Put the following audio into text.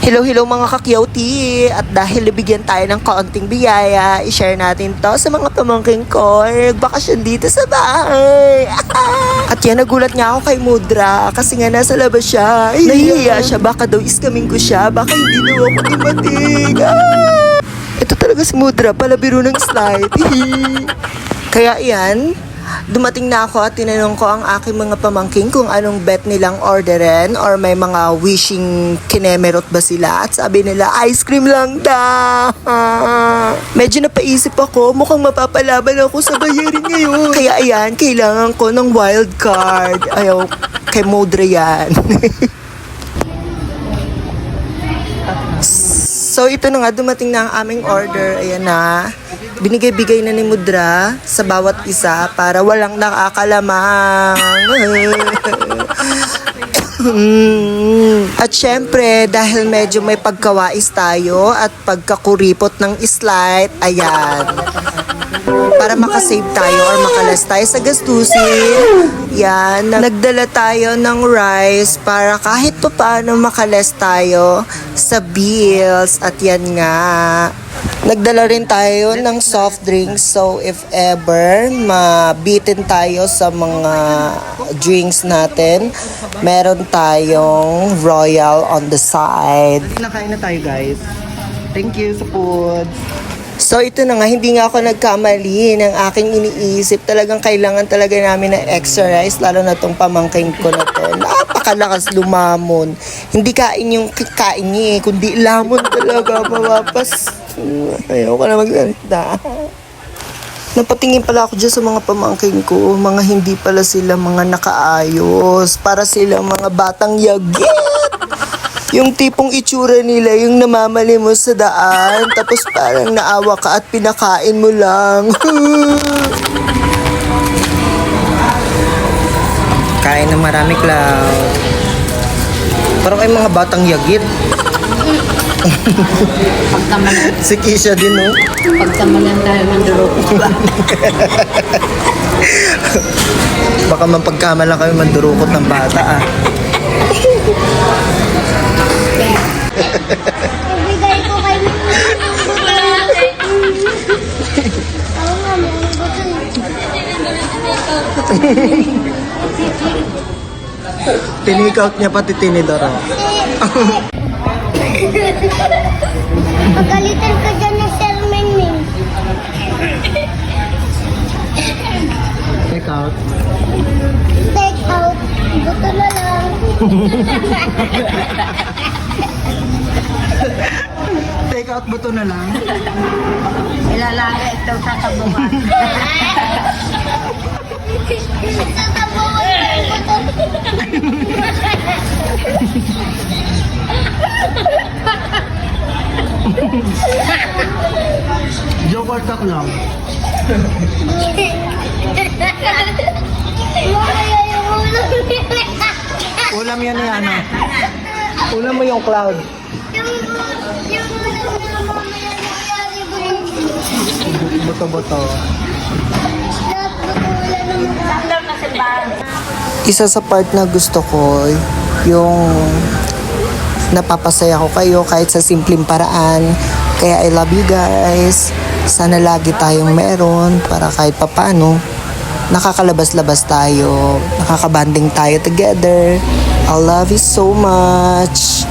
Hello mga kakyauti! At dahil nabigyan tayo ng kaunting biyaya, i-share natin to sa mga pamangking ko. Nagbakasyon dito sa bahay. At yan, nagulat nga ako kay Mudra kasi nga nasa labas siya. Nahihiya siya, baka daw iskamin ko siya, baka hindi daw ako dumating. Ito talaga si Mudra, palabiro ng slide. Kaya yan, dumating na ako at tinanong ko ang aking mga pamangking kung anong bet nilang orderin or may mga wishing kinemerot ba sila. At sabi nila, ice cream lang da. Medyo napaisip ako, mukhang mapapalaban ako sa bayarin ngayon. Kaya ayan, kailangan ko ng wild card. Ayaw, kay Modre yan. So ito na nga, dumating na ang aming order. Ayan na. Binigay-bigay na ni Mudra sa bawat isa para walang nakakalamang. At syempre, dahil medyo may pagkawais tayo at pagkakuripot ng slide, ayan. Para makasave tayo or makalas tayo sa gastusin, yan, nagdala tayo ng rice para kahit pa paano makalas tayo sa bills. At yan nga, nagdala rin tayo ng soft drinks, so if ever mabitin tayo sa mga drinks natin, meron tayong Royal on the side. Nakain na tayo, guys. Thank you sa food. So ito na nga, hindi nga ako nagkamali ng aking iniisip. Talagang kailangan talaga namin ng exercise, lalo na tong pamangking ko na to. Napakalakas lumamon. Hindi kain yung kain niya kundi lamon talaga, mawapas. Ayaw ko na magsalita. Napatingin pala ako dyan sa mga pamangking ko. Mga hindi pala sila mga nakaayos. Para sila mga batang yagit. Yung tipong itsura nila, yung namamali mo sa daan, tapos parang naawa ka at pinakain mo lang. Kain ng marami, Cloud. Parang ay mga batang yagit. Pagtamalan. Si Kisha din, no? Pagtamalan dahil manduroko ba? Baka mapagkamalan kami mandurukot ng bata, ah. Ibigay ko kay Tinake out niya pati tinidor. Pagalitan ka dyan ng Sir Menming. Take out. Take out. Buto na lang. Take out buto na lang. Ilalagay ito sa tabuhan. Sa tabuhan ng buto. Joke or talk lang. Mamaya yung ulo nila. Ulam yan ni ano. Ulam mo yung Cloud. Yung ulo nila mamaya nangyari ko yung Buto-buto. lahat buto wala naman. Isa sa part na gusto ko, yung napapasaya ko kayo kahit sa simpleng paraan. Kaya I love you guys. Sana lagi tayong meron para kahit papano nakakalabas-labas tayo, nakakabanding tayo together. I love you so much.